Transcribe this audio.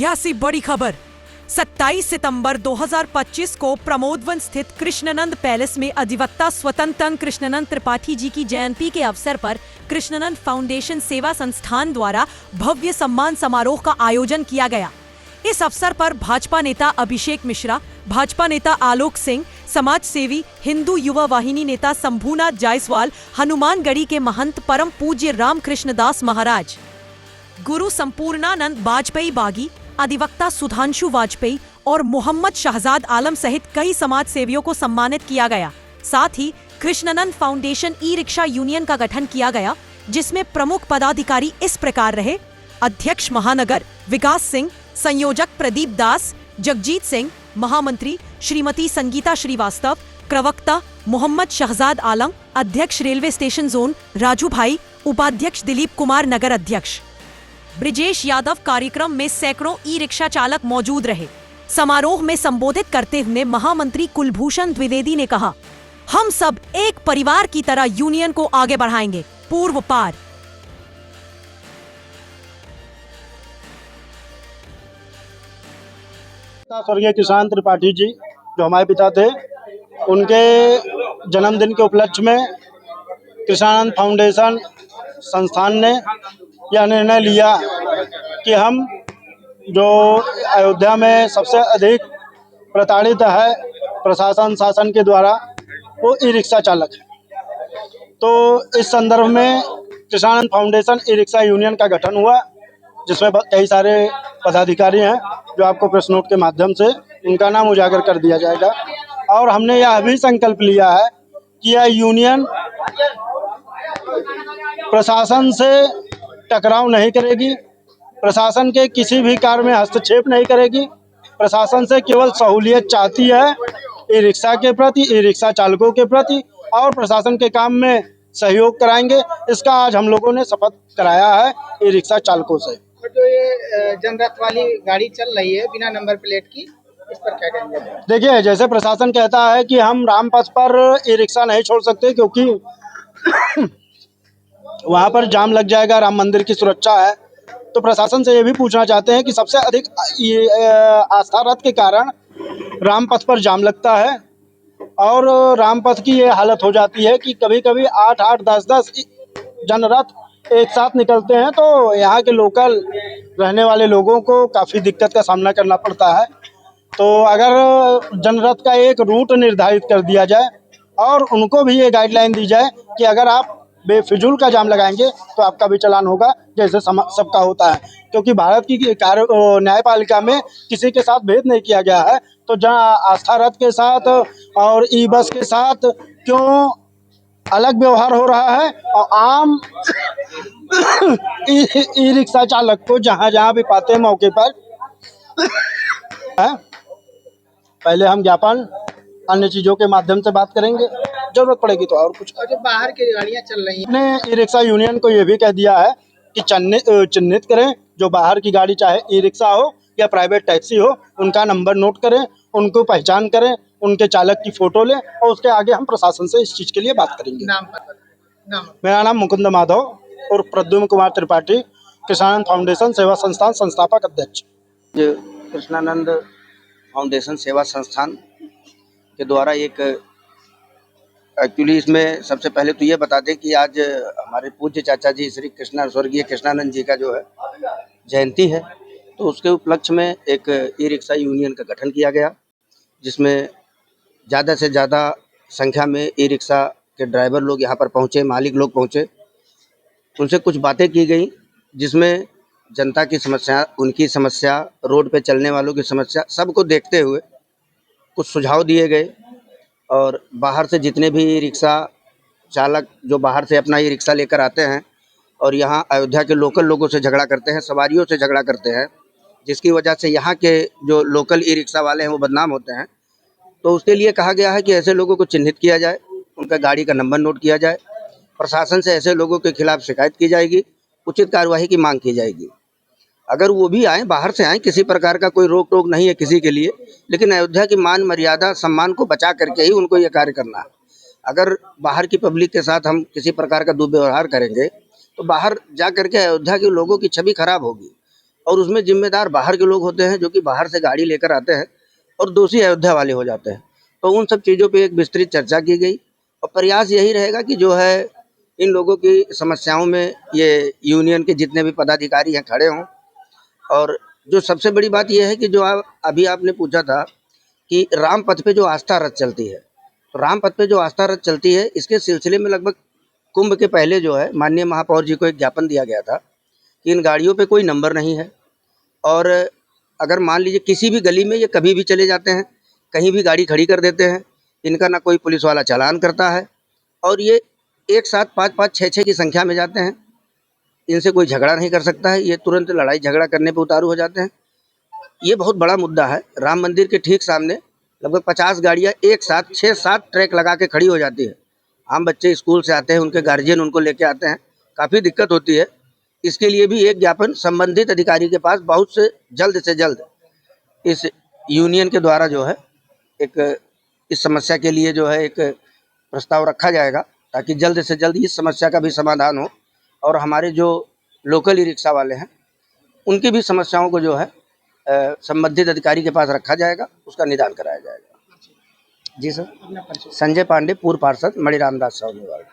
ऐतिहासिक बड़ी खबर 27 सितंबर 2025 को प्रमोदवन स्थित कृष्णानंद पैलेस में अधिवक्ता स्वतंत्र कृष्णानंद त्रिपाठी जी की जयंती के अवसर पर कृष्णानंद फाउंडेशन सेवा संस्थान द्वारा भव्य सम्मान समारोह का आयोजन किया गया। इस अवसर पर भाजपा नेता अभिषेक मिश्रा, भाजपा नेता आलोक सिंह, समाज सेवी हिंदू युवा वाहिनी नेता शंभुनाथ जायसवाल, हनुमानगढ़ी के महंत परम पूज्य रामकृष्ण दास महाराज, गुरु संपूर्णानंद वाजपेयी बागी, अधिवक्ता सुधांशु वाजपेयी और मोहम्मद शहजाद आलम सहित कई समाज सेवियों को सम्मानित किया गया। साथ ही Krishnanand foundation e rickshaw union का गठन किया गया, जिसमें प्रमुख पदाधिकारी इस प्रकार रहे: अध्यक्ष महानगर विकास सिंह, संयोजक प्रदीप दास, जगजीत सिंह, महामंत्री श्रीमती संगीता श्रीवास्तव, प्रवक्ता मोहम्मद शहजाद आलम, अध्यक्ष रेलवे स्टेशन जोन राजू भाई, उपाध्यक्ष दिलीप कुमार, नगर अध्यक्ष ब्रिजेश यादव। कार्यक्रम में सैकड़ों ई रिक्शा चालक मौजूद रहे। समारोह में संबोधित करते हुए महामंत्री कुलभूषण द्विवेदी ने कहा, हम सब एक परिवार की तरह यूनियन को आगे बढ़ाएंगे। पूर्व पार स्वर्गीय कृष्णानंद त्रिपाठी जी जो हमारे पिता थे, उनके जन्मदिन के उपलक्ष्य में कृष्णानंद फाउंडेशन संस्थान ने यह निर्णय लिया कि हम जो अयोध्या में सबसे अधिक प्रताड़ित है प्रशासन शासन के द्वारा, वो ई रिक्शा चालक है। तो इस संदर्भ में Krishnanand foundation e rickshaw union का गठन हुआ, जिसमें कई सारे पदाधिकारी हैं जो आपको प्रेस नोट के माध्यम से उनका नाम उजागर कर दिया जाएगा। और हमने यह भी संकल्प लिया है कि यह यूनियन प्रशासन से टकराव नहीं करेगी, प्रशासन के किसी भी कार्य में हस्तक्षेप नहीं करेगी, प्रशासन से केवल सहूलियत चाहती है ई रिक्शा के प्रति, ई रिक्शा चालकों के प्रति, और प्रशासन के काम में सहयोग कराएंगे। इसका आज हम लोगों ने शपथ कराया है ई रिक्शा चालकों से। जो ये जनरथ वाली गाड़ी चल रही है बिना नंबर प्लेट की, इस पर क्या कहेंगे? देखिए, जैसे प्रशासन कहता है कि हम रामपथ पर ई रिक्शा नहीं छोड़ सकते क्योंकि वहाँ पर जाम लग जाएगा, राम मंदिर की सुरक्षा है, तो प्रशासन से ये भी पूछना चाहते हैं कि सबसे अधिक आस्था रथ के कारण रामपथ पर जाम लगता है और रामपथ की ये हालत हो जाती है कि कभी कभी 8-8, 10-10 जनरथ एक साथ निकलते हैं, तो यहाँ के लोकल रहने वाले लोगों को काफ़ी दिक्कत का सामना करना पड़ता है। तो अगर जनरथ का एक रूट निर्धारित कर दिया जाए और उनको भी ये गाइडलाइन दी जाए कि अगर आप बेफिजूल का जाम लगाएंगे तो आपका भी चालान होगा, जैसे सबका होता है। क्योंकि भारत की न्यायपालिका में किसी के साथ भेद नहीं किया गया है, तो जहाँ आस्था रथ के साथ और ई बस के साथ क्यों अलग व्यवहार हो रहा है और आम ई रिक्शा चालक को जहाँ जहाँ भी पाते हैं मौके पर है। पहले हम ज्ञापन अन्य चीज़ों के माध्यम से बात करेंगे, जरूरत पड़ेगी तो और कुछ। और जो बाहर की गाड़ियाँ चल रही हैं, ने ई रिक्शा यूनियन को ये भी कह दिया है कि चिन्हित करें जो बाहर की गाड़ी, चाहे ई रिक्शा हो या प्राइवेट टैक्सी हो, उनका नंबर नोट करें, उनको पहचान करें, उनके चालक की फ़ोटो लें और उसके आगे हम प्रशासन से इस चीज़ के लिए बात करेंगे। नाम मेरा नाम मुकुंद माधव और प्रद्युम्न कुमार त्रिपाठी, कृष्णानंद फाउंडेशन सेवा संस्थान संस्थापक अध्यक्ष। कृष्णानंद फाउंडेशन सेवा संस्थान के द्वारा एक एक्चुअली इसमें सबसे पहले तो ये बता दें कि आज हमारे पूज्य चाचा जी श्री स्वर्गीय कृष्णानंद जी का जो है जयंती है, तो उसके उपलक्ष्य में एक ई रिक्शा यूनियन का गठन किया गया, जिसमें ज़्यादा से ज़्यादा संख्या में ई रिक्शा के ड्राइवर लोग यहाँ पर पहुँचे, मालिक लोग पहुँचे, उनसे कुछ बातें की गई, जिसमें जनता की समस्या, उनकी समस्या, रोड पे चलने वालों की समस्या, सबको देखते हुए कुछ सुझाव दिए गए। और बाहर से जितने भी ई रिक्शा चालक जो बाहर से अपना ई रिक्शा लेकर आते हैं और यहाँ अयोध्या के लोकल लोगों से झगड़ा करते हैं, सवारियों से झगड़ा करते हैं, जिसकी वजह से यहाँ के जो लोकल ई रिक्शा वाले हैं वो बदनाम होते हैं, तो उसके लिए कहा गया है कि ऐसे लोगों को चिन्हित किया जाए, उनका गाड़ी का नंबर नोट किया जाए, प्रशासन से ऐसे लोगों के खिलाफ शिकायत की जाएगी, उचित कार्यवाही की मांग की जाएगी। अगर वो भी आएँ, बाहर से आएँ, किसी प्रकार का कोई रोक टोक नहीं है किसी के लिए, लेकिन अयोध्या की मान मर्यादा सम्मान को बचा करके ही उनको ये कार्य करना है। अगर बाहर की पब्लिक के साथ हम किसी प्रकार का दुर्व्यवहार करेंगे तो बाहर जा करके अयोध्या के लोगों की छवि खराब होगी और उसमें जिम्मेदार बाहर के लोग होते हैं जो कि बाहर से गाड़ी लेकर आते हैं और दोषी अयोध्या वाले हो जाते हैं। तो उन सब चीज़ों पे एक विस्तृत चर्चा की गई और प्रयास यही रहेगा कि जो है इन लोगों की समस्याओं में ये यूनियन के जितने भी पदाधिकारी हैं खड़े हों। और जो सबसे बड़ी बात यह है कि जो अभी आपने पूछा था कि राम पथ पे जो आस्था रथ चलती है, तो राम पथ पे जो आस्था रथ चलती है, इसके सिलसिले में लगभग कुंभ के पहले जो है माननीय महापौर जी को एक ज्ञापन दिया गया था कि इन गाड़ियों पे कोई नंबर नहीं है और अगर मान लीजिए किसी भी गली में ये कभी भी चले जाते हैं, कहीं भी गाड़ी खड़ी कर देते हैं, इनका ना कोई पुलिस वाला चालान करता है और ये एक साथ 5-5, 6-6 की संख्या में जाते हैं। इनसे कोई झगड़ा नहीं कर सकता है, ये तुरंत लड़ाई झगड़ा करने पे उतारू हो जाते हैं। ये बहुत बड़ा मुद्दा है। राम मंदिर के ठीक सामने लगभग 50 गाड़ियाँ एक साथ 6-7 ट्रैक लगा के खड़ी हो जाती है। आम बच्चे स्कूल से आते हैं, उनके गार्जियन उनको लेके आते हैं, काफ़ी दिक्कत होती है। इसके लिए भी एक ज्ञापन संबंधित अधिकारी के पास बहुत से जल्द इस यूनियन के द्वारा जो है एक इस समस्या के लिए जो है एक प्रस्ताव रखा जाएगा ताकि जल्द से जल्द इस समस्या का भी समाधान हो और हमारे जो लोकल ई रिक्शा वाले हैं उनकी भी समस्याओं को जो है संबंधित अधिकारी के पास रखा जाएगा, उसका निदान कराया जाएगा। जी सर। संजय पांडे, पूर्व पार्षद, मणि रामदास साहनी वार्ड।